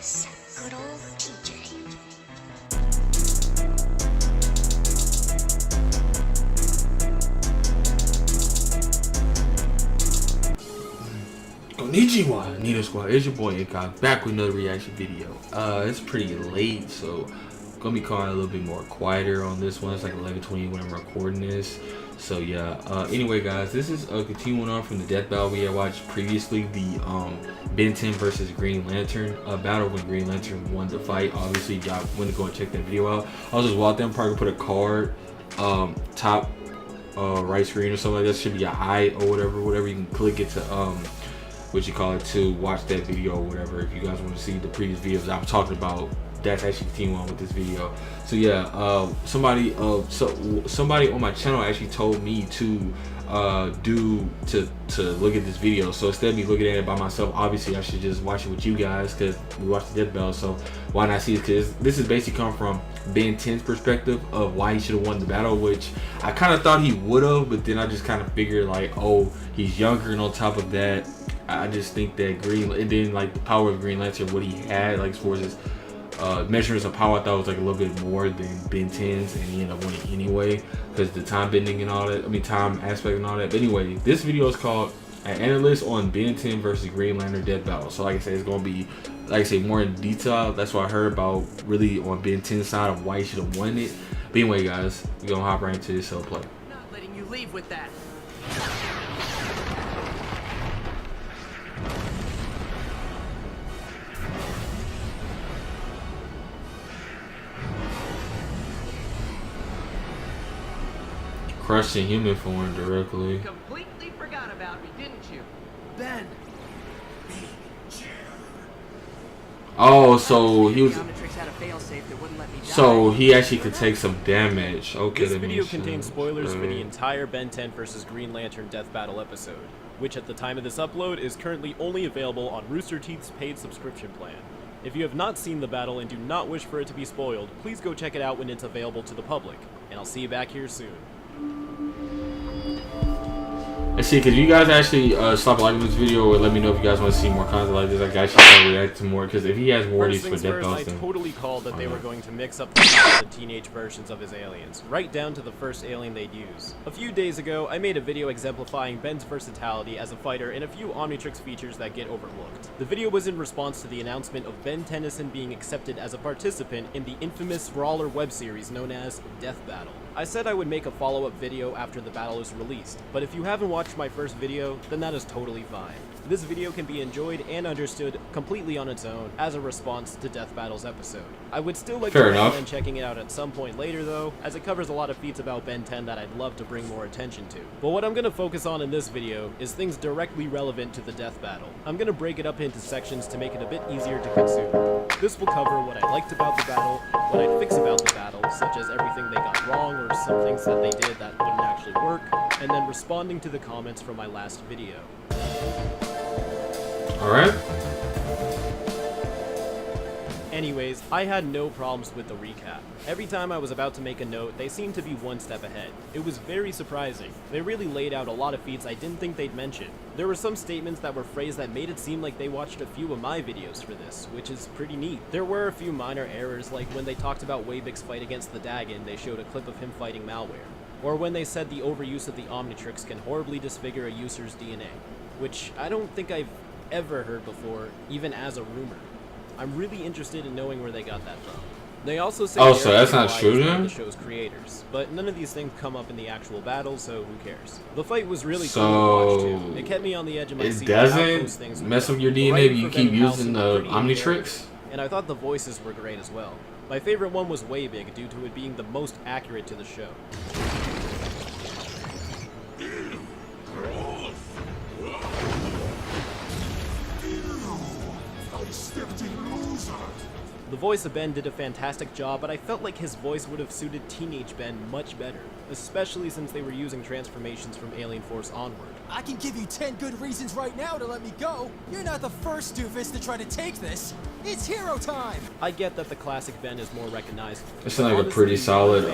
Yes, good old TJ. Konnichiwa, Nina Squad. It's your boy Incog, back with another reaction video. It's pretty late, so gonna be calling a little bit more quieter on this one. It's like 11:20 when I'm recording this. So yeah. Anyway, guys, this is continuing on from the death battle we had watched previously, the Ben 10 versus Green Lantern battle when Green Lantern won the fight. Obviously, y'all went to go and check that video out. I was just walking down, probably put a card top right screen or something like that. Should be an eye or whatever. You can click it to what you call it to watch that video or whatever. If you guys want to see the previous videos I was talking about, that's actually continuing on with this video. So yeah, somebody on my channel actually told me to look at this video. So instead of me looking at it by myself, obviously I should just watch it with you guys because we watched the death battle. So why not see it? Because this is basically come from Ben 10's perspective of why he should have won the battle, which I kind of thought he would have, but then I just kind of figured like, oh, he's younger, and on top of that, I just think that and then like the power of Green Lantern, what he had, like as far as his measurements of power, I thought was like a little bit more than Ben 10's, and he ended up winning anyway because the time bending and all that. I mean, time aspect and all that. But anyway, this video is called "An Analyst on Ben 10 versus Green Lantern Death Battle." So like I said, it's gonna be, like I say, more in detail. That's what I heard about really on Ben 10's side of why he should have won it. But anyway, guys, we're gonna hop right into this. So play. Not letting you leave with that. Crushed in human form directly. Completely forgot about me, didn't you? Ben. Oh, so he was. Omnitrix had a failsafe that wouldn't let me die. So he actually could take some damage. Okay, This that video makes contains sense. spoilers for the entire Ben 10 vs. Green Lantern Death Battle episode, which at the time of this upload is currently only available on Rooster Teeth's paid subscription plan. If you have not seen the battle and do not wish for it to be spoiled, please go check it out when it's available to the public, and I'll see you back here soon. Let's see, could you guys actually stop liking this video or let me know if you guys want to see more content like this? I actually try to react to more, because if he has more of First these for things death first, battles, I then totally called that they were going to mix up the teenage versions of his aliens, right down to the first alien they'd use. A few days ago, I made a video exemplifying Ben's versatility as a fighter and a few Omnitrix features that get overlooked. The video was in response to the announcement of Ben Tennyson being accepted as a participant in the infamous brawler web series known as Death Battle. I said I would make a follow-up video after the battle is released, but if you haven't watched my first video, then that is totally fine. This video can be enjoyed and understood completely on its own as a response to Death Battle's episode. I would still like to recommend checking it out at some point later though, as it covers a lot of feats about Ben 10 that I'd love to bring more attention to. But what I'm going to focus on in this video is things directly relevant to the Death Battle. I'm going to break it up into sections to make it a bit easier to consume. This will cover what I liked about the battle, what I'd fix about the battle, such as everything they got wrong or some things that they did that wouldn't actually work, and then responding to the comments from my last video. alright. Anyways, I had no problems with the recap. Every time I was about to make a note, they seemed to be one step ahead. It was very surprising. They really laid out a lot of feats I didn't think they'd mention. There were some statements that were phrased that made it seem like they watched a few of my videos for this, which is pretty neat. There were a few minor errors, like when they talked about Waybick's fight against the Dagon, they showed a clip of him fighting malware. Or when they said the overuse of the Omnitrix can horribly disfigure a user's DNA, which I don't think I've ever heard before, even as a rumor. I'm really interested in knowing where they got that from. They also say so that's not true then? The show's creators, but none of these things come up in the actual battle, so who cares? The fight was really cool to watch too. It kept me on the edge of my seat. It doesn't mess up your DNA if you keep using the Omnitrix? And I thought the voices were great as well. My favorite one was Waybig due to it being the most accurate to the show. The voice of Ben did a fantastic job, but I felt like his voice would have suited teenage Ben much better, especially since they were using transformations from Alien Force onward. I can give you 10 good reasons right now to let me go. You're not the first doofus to try to take this. It's hero time! I get that the classic Ben is more recognizable. It's like a pretty solid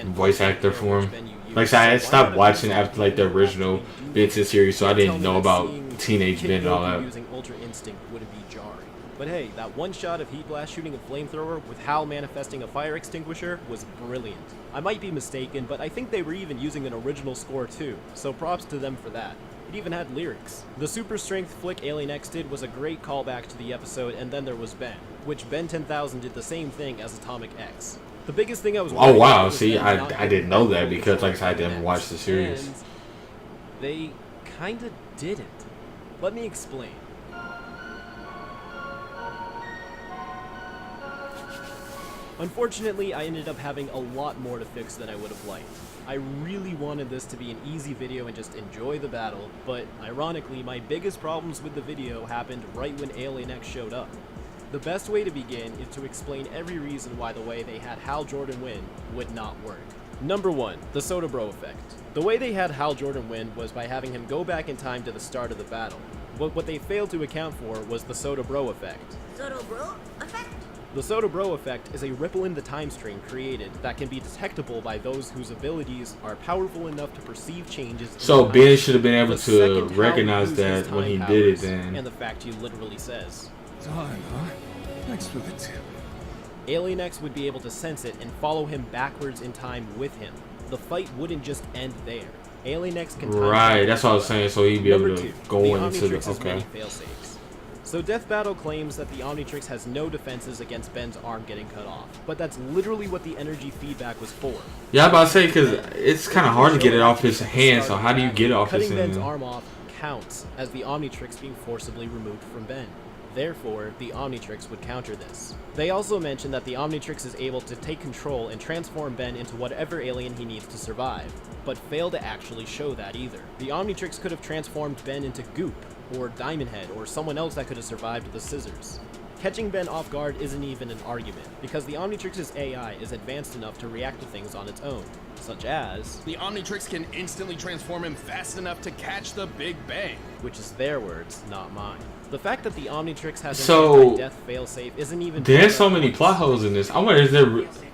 voice actor for him. Like I stopped watching after like the original Ben 10 series, so I didn't know about Teenage Ben and all that. Using Ultra Instinct wouldn't be jarring. But hey, that one shot of Heat Blast shooting a flamethrower with Hal manifesting a fire extinguisher was brilliant. I might be mistaken, but I think they were even using an original score too, so props to them for that. It even had lyrics. The super strength flick Alien X did was a great callback to the episode, and then there was Ben, which Ben 10,000 did the same thing as Atomic X. The biggest thing I was Oh wow, was see, Ben not I didn't know that getting because like I said, I control of didn't Alien watch the X, series. and they kinda didn't. Let me explain. Unfortunately, I ended up having a lot more to fix than I would have liked. I really wanted this to be an easy video and just enjoy the battle, but ironically, my biggest problems with the video happened right when Alien X showed up. The best way to begin is to explain every reason why the way they had Hal Jordan win would not work. Number 1, the Soda Bro effect. The way they had Hal Jordan win was by having him go back in time to the start of the battle. But what they failed to account for was the Soda Bro effect. Soda bro effect? The Soda Bro effect is a ripple in the time stream created that can be detectable by those whose abilities are powerful enough to perceive changes in So time. Ben should have been able The to second Hal recognize uses his that when he time did it powers, then. And the fact he literally says, Time, huh? Thanks for the tip. Alien X would be able to sense it and follow him backwards in time with him. The fight wouldn't just end there. Alien X can time Right, travel that's what I was as well. saying, so he'd be able Number to 2, go the into the Omnitrix has many okay. failsafes. So Death Battle claims that the Omnitrix has no defenses against Ben's arm getting cut off, but that's literally what the energy feedback was for. Yeah, I'm about to say because it's kind of hard to get it off his hand. So how do you get it off his Cutting Ben's hand? arm off counts as the Omnitrix being forcibly removed from Ben. Therefore, the Omnitrix would counter this. They also mention that the Omnitrix is able to take control and transform Ben into whatever alien he needs to survive, but fail to actually show that either. The Omnitrix could have transformed Ben into Goop, or Diamond Head, or someone else that could have survived the scissors. Catching Ben off guard isn't even an argument, because the Omnitrix's AI is advanced enough to react to things on its own, such as, The Omnitrix can instantly transform him fast enough to catch the Big Bang. which is their words, not mine. The fact that the Omnitrix has an So, anti-death failsafe isn't even... There's so many plot holes in this. I wonder is there?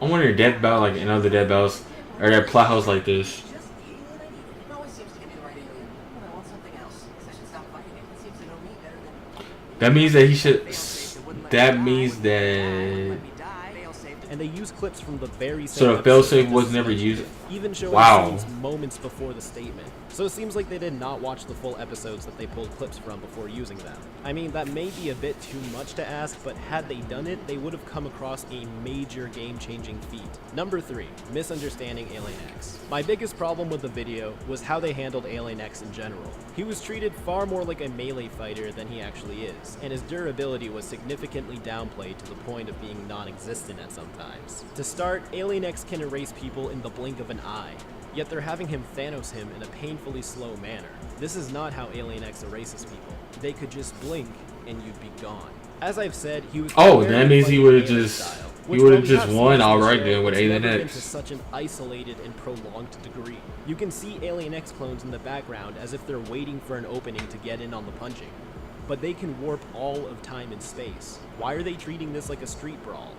I wonder if Death Battle like in other Death Battles are there plot holes like this? Just the alien I needed. It always seems to give me the right alien. But I want something else. I should stop fighting it. It seems to know me better than... That means that he should. Failsafe that wouldn't let That me die, means wouldn't let that. me die. Failsafe And they use clips from the very same So the episode failsafe that was this never is used. mentioned, even showing Wow. scenes moments before the statement. So it seems like they did not watch the full episodes that they pulled clips from before using them. I mean, that may be a bit too much to ask, but had they done it, they would have come across a major game-changing feat. Number 3, misunderstanding Alien X. My biggest problem with the video was how they handled Alien X in general. He was treated far more like a melee fighter than he actually is, and his durability was significantly downplayed to the point of being non-existent at some times. To start, Alien X can erase people in the blink of an eye, yet they're having him Thanos him in a painfully slow manner. This is not how Alien X erases people. They could just blink and you'd be gone. As I've said, he was Oh, primarily that means he fighting would've alien just- style, he which would've while we just have won seen in the outright show, then with it's Alien never been X. to such an isolated and prolonged degree. You can see Alien X clones in the background as if they're waiting for an opening to get in on the punching. But they can warp all of time and space. Why are they treating this like a street brawl?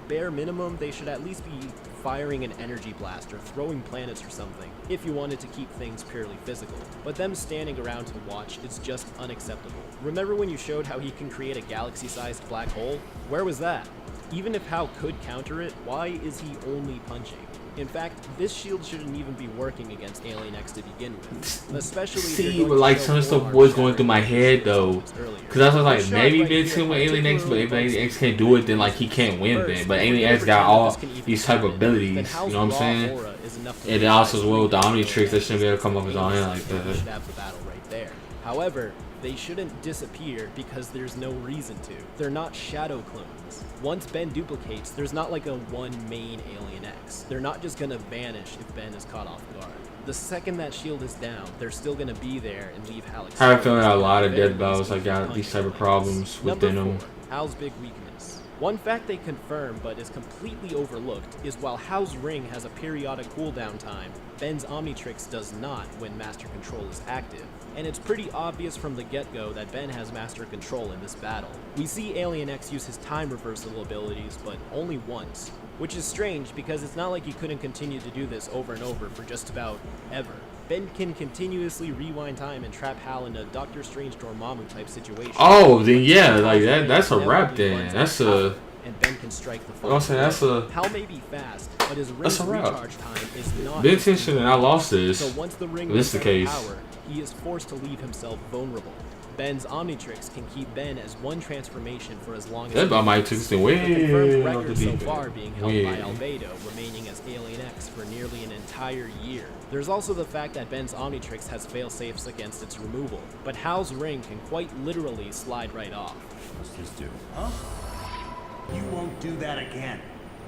Bare minimum, they should at least be firing an energy blast or throwing planets or something, if you wanted to keep things purely physical. But them standing around to watch is just unacceptable. Remember when you showed how he can create a galaxy-sized black hole? Where was that? Even if Hal could counter it, why is he only punching? In fact, this shield shouldn't even be working against Alien X to begin with. Especially if you're See, going but to like show some stuff forearm was going through my shattering head though, earlier. because I was like, This shot maybe right Ben here 10 with Alien X, but if particularly Alien X can't do it, then like he can't win First, then. But if Alien we're X gonna got pretend all that this can even these type of happen, abilities. then You Hal's know what I'm raw saying? aura is enough to And then also as well with the Omnitrix, they shouldn't be able to come up with his own hand like We should that. have the battle right there. However, they shouldn't disappear because there's no reason to. They're not shadow clones. Once Ben duplicates, there's not like a one main Alien X. They're not just gonna vanish if Ben is caught off guard. The second that shield is down, they're still gonna be there and leave Hal exposed. I have a feeling a lot of At the very Death Battles least, like got punch these type of lanes. problems within Number them. 4, Hal's big weakness. One fact they confirm but is completely overlooked is while Hal's ring has a periodic cooldown time, Ben's Omnitrix does not when Master Control is active. And it's pretty obvious from the get-go that Ben has Master Control in this battle. We see Alien X use his time reversal abilities, but only once. Which is strange because it's not like he couldn't continue to do this over and over for just about ever. Ben can continuously rewind time and trap Hal in a Doctor Strange Dormammu type situation. Oh, then yeah, like that's a wrap then. That's a. And Ben can strike the I'll say that's a. Hal may be fast, but his ring's recharge time is not. Big tension, and I lost this. So once the ring This is the case. power, he is forced to leave himself vulnerable. Ben's Omnitrix can keep Ben as one transformation for as long as That about might took this thing way the confirmed off the record so deep far end. being held Way. by Albedo, remaining as Alien X for nearly an entire year. There's also the fact that Ben's Omnitrix has fail-safes against its removal, but Hal's ring can quite literally slide right off. What's this do? Huh? You won't do that again.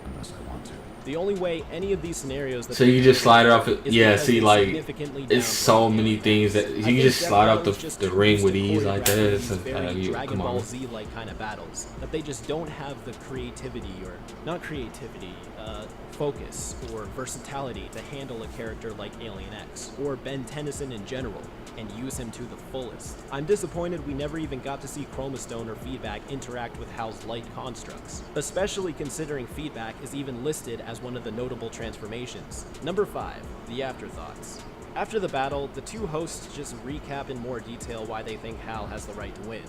Unless I want to. The only way any of these scenarios that So you just slide it off. is Yeah, because see, they like significantly it's so downgrade many Alien things X. that I you think can just Death slide off Battle is just the too ring used with to ease like choreograph that. these So, very Dragon come Ball on. Z like kind of battles that they just don't have the creativity or not creativity, focus or versatility to handle a character like Alien X or Ben Tennyson in general and use him to the fullest. I'm disappointed we never even got to see Chromastone or Feedback interact with Hal's light constructs, especially considering Feedback is even listed as one of the notable transformations. Number 5, the afterthoughts. After the battle, the two hosts just recap in more detail why they think Hal has the right to win.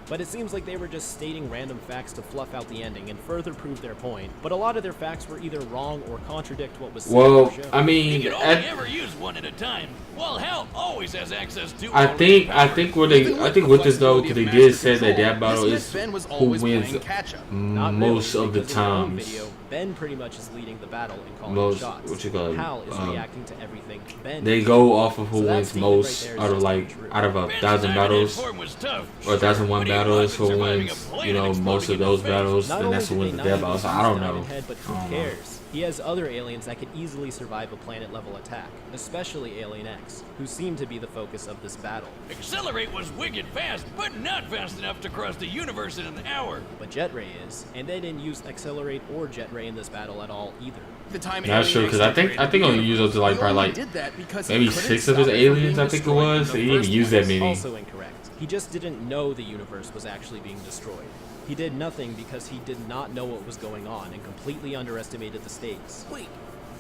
But it seems like they were just stating random facts to fluff out the ending and further prove their point, but a lot of their facts were either wrong or contradict what was said Well, or shown. I mean, You can only ever use one at a time. Well, Hal always has access to. I think with this though, because they did say that that battle This is meant Ben was who always wins playing catch-up. Not most really, of the because in their own times. video, Ben pretty much is leading the battle and calling Most- the shots. what you call it, Hal is reacting to everything Ben They does. go off of who So that wins statement right most there is out of just like untrue. out of a Ben's thousand time in battles form was tough. or 1,001 What he battles. was Who surviving wins? a plane You know, exploding most of in the those face. battles, Not then only that's who did wins they the not death even battles. use I don't Diamond know. Head, but I don't who know. cares? He has other aliens that could easily survive a planet-level attack, especially Alien X, who seem to be the focus of this battle. Accelerate was wicked fast, but not fast enough to cross the universe in an hour. But Jet Ray is, and they didn't use Accelerate or Jet Ray in this battle at all either. The time That's true, Alien because I think X only used up to like He probably only like did that because he maybe couldn't 6 of his stop it from aliens. being I think it destroyed in was. the He didn't first use that place. many. Also incorrect. He just didn't know the universe was actually being destroyed. He did nothing because he did not know what was going on and completely underestimated the stakes. Wait,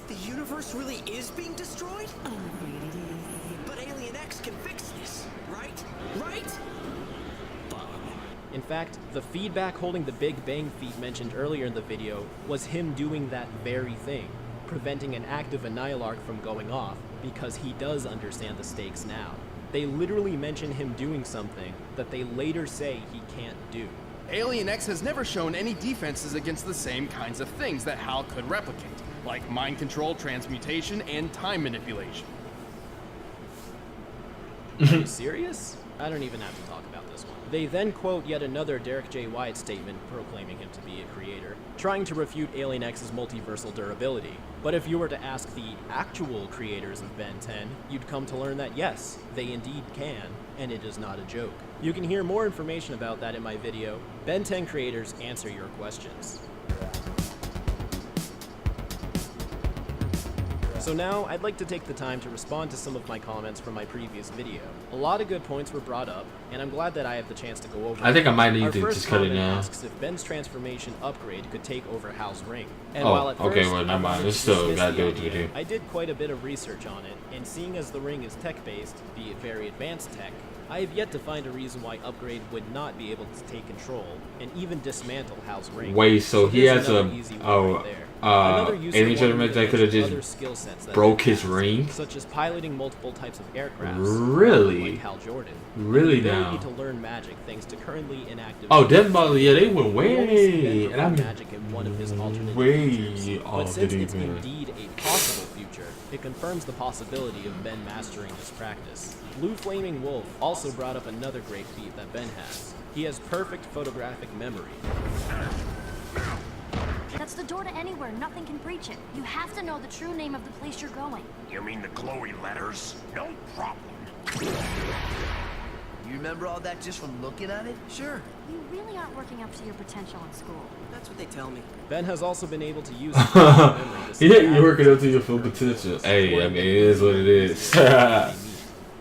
the universe really is being destroyed? But Alien X can fix this, right? Right? In fact, the feedback holding the Big Bang feat mentioned earlier in the video was him doing that very thing, preventing an active Annihilarch from going off, because he does understand the stakes now. They literally mention him doing something that they later say he can't do. Alien X has never shown any defenses against the same kinds of things that Hal could replicate, like mind control, transmutation, and time manipulation. Are you serious? I don't even have to talk about this one. They then quote yet another Derek J. Wyatt statement proclaiming him to be a creator, trying to refute Alien X's multiversal durability. But if you were to ask the actual creators of Ben 10, you'd come to learn that yes, they indeed can, and it is not a joke. You can hear more information about that in my video, Ben 10 Creators Answer Your Questions. So now, I'd like to take the time to respond to some of my comments from my previous video. A lot of good points were brought up, and I'm glad that I have the chance to go over I think I might them. need Our to first just cut it comment down. asks if Ben's transformation upgrade could take over Hal's ring. And Oh, while at okay, first well, never I mind. wanted This to still dismiss gotta the do with the idea, video. I did quite a bit of research on it, and seeing as the ring is tech-based, be it very advanced tech, I have yet to find a reason why Upgrade would not be able to take control and even dismantle Hal's ring. Wait, so he here's has a another easy one right there. Another user alien wanted gentleman me to that could have mention just other skill sets that broke Ben his has, ring? such as piloting multiple types of aircraft. Really? Like Hal Jordan. Really The now? ability to learn magic thanks to currently inactive. Oh, Death Battle, yeah, they went We only see Ben way, and perform I'm magic in one of his alternate way futures. But off the since deep it's end. indeed a possible future, it confirms the possibility of Ben mastering this practice. Blue Flaming Wolf also brought up another great feat that Ben has. He has perfect photographic memory. That's the door to anywhere. Nothing can breach it. You have to know the true name of the place you're going. You mean the Chloe letters? No problem. You remember all that just from looking at it? Sure. You really aren't working up to your potential in school. That's what they tell me. Ben has also been able to use his photographic memory to see Yeah, you're working up patterns to your full in potential. photos, Hey, I mean, it is what it is.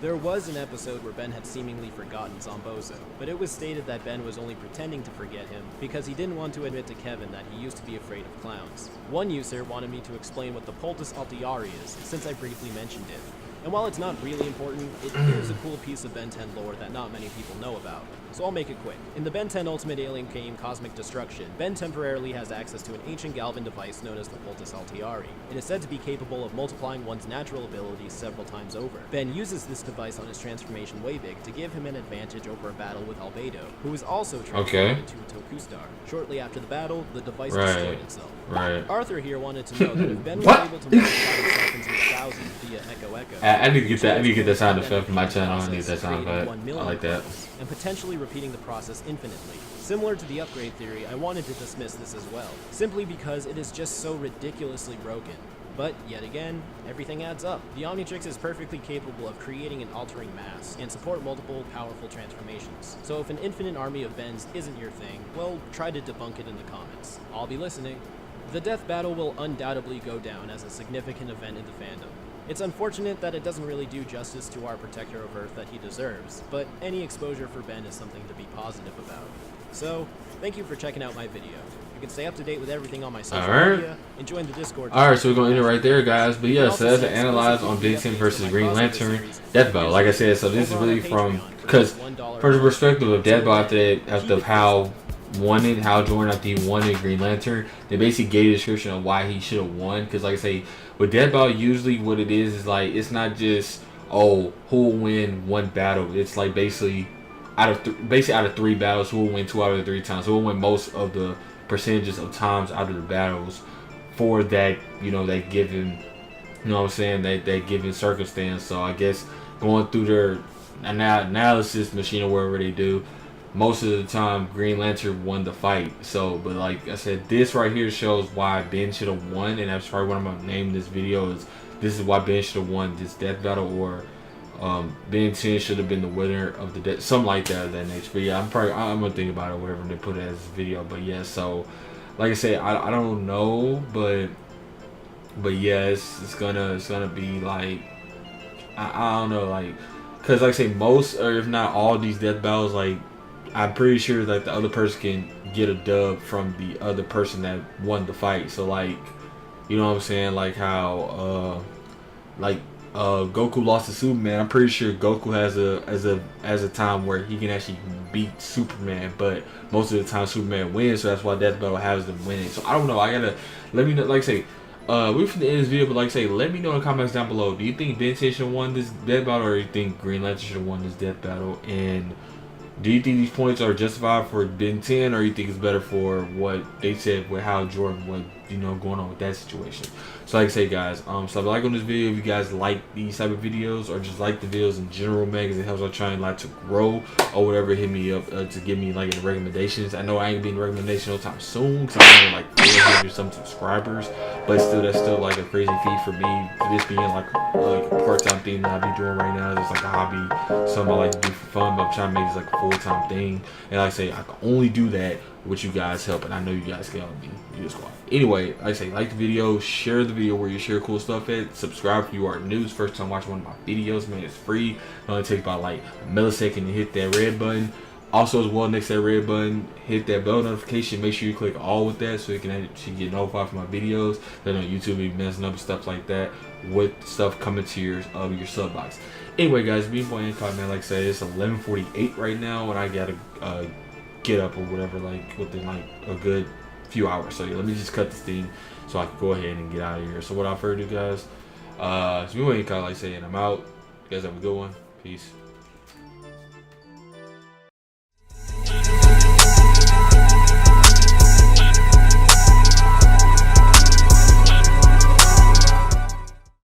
There was an episode where Ben had seemingly forgotten Zombozo, but it was stated that Ben was only pretending to forget him because he didn't want to admit to Kevin that he used to be afraid of clowns. One user wanted me to explain what the Poultice Altiari is, since I briefly mentioned it. And while it's not really important, it is a cool piece of Ben 10 lore that not many people know about. So I'll make it quick. In the Ben 10 Ultimate Alien game Cosmic Destruction, Ben temporarily has access to an ancient Galvan device known as the Cultus Altiari. It is said to be capable of multiplying one's natural abilities several times over. Ben uses this device on his transformation Waybig to give him an advantage over a battle with Albedo, who is also transformed into a Toku Star. Shortly after the battle, the device destroyed itself. Arthur here wanted to know that if Ben was able to multiply himself into 1,000 via Echo Echo, I need to get that. I need to get that sound effect for my channel. I need that sound effect. I like that. And potentially repeating the process infinitely. Similar to the upgrade theory, I wanted to dismiss this as well, simply because it is just so ridiculously broken. But, yet again, everything adds up. The Omnitrix is perfectly capable of creating and altering mass, and support multiple powerful transformations. So if an infinite army of Bens isn't your thing, well, try to debunk it in the comments. I'll be listening. The death battle will undoubtedly go down as a significant event in the fandom. It's unfortunate that it doesn't really do justice to our protector of Earth that he deserves, but any exposure for Ben is something to be positive about. So, thank you for checking out my video. You can stay up to date with everything on my social media and join the Discord. Alright, so we're going to end it right there, guys. But yeah, so that's an analyze on Ben 10 versus Green Lantern Death Battle. Like I said, so this is really from, because from the perspective of Death Battle after how Jordan after he wanted Green Lantern, they basically gave a description of why he should have won. Because like I say, with Death Battle, usually what it is like, it's not just, oh, who will win one battle. It's like basically out of 3 battles, who will win 2 out of the 3 times. Who will win most of the percentages of times out of the battles for that, that given, you know what I'm saying, that given circumstance. So I guess going through their analysis machine or whatever they do, most of the time Green Lantern won the fight. So, but like I said, this right here shows why Ben should have won, and that's probably what I'm gonna name this video is this is why Ben should have won this death battle, or Ben 10 should have been the winner of the death, something like that of that nature. But yeah, I'm gonna think about it, whatever they put it as a video. But yeah, so like I said, I don't know, but yeah, it's gonna be like I don't know, like, cause like I say, most or if not all these death battles, like I'm pretty sure that the other person can get a dub from the other person that won the fight. So like, you know what I'm saying, like how Goku lost to Superman. I'm pretty sure Goku has a time where he can actually beat Superman, but most of the time Superman wins, so that's why Death Battle has them winning. So I don't know. I gotta let me know. Like I say, we're from the end of this video, but like I say, let me know in the comments down below. Do you think Ben 10 should have won this Death Battle, or do you think Green Lantern should have won this Death Battle? And do you think these points are justified for Ben 10, or you think it's better for what they said with how Jordan was, going on with that situation? So like I say, guys, so like on this video if you guys like these type of videos, or just like the videos in general, man, because it helps us trying like to grow or whatever. Hit me up to give me like any recommendations. I know I ain't being recommendation no time soon, because I'm like 400 some subscribers, but still, that's still like a crazy feat for me, for this being like a part-time thing that I be doing right now. It's like a hobby, something I like to do for fun, but I'm trying to make this like a full-time thing. And like I say, I can only do that with you guys help, and I know you guys can help me. Anyway, like I say, like the video, share the video where you share cool stuff at, subscribe if you are new, first time watching one of my videos, man. It's free. It only takes about like a millisecond to hit that red button. Also, as well, next to that red button, hit that bell notification. Make sure you click all with that so you can actually get notified for my videos. Then on YouTube be messing up and stuff like that with stuff coming to your sub box. Anyway, guys, me boy Incognito, man, like I said, it's 11:48 right now, and I gotta get up or whatever, like within like a good few hours. So yeah, let me just cut this thing so I can go ahead and get out of here. So without further ado, guys, it's me boy Incognito, like saying I'm out. You guys have a good one. Peace.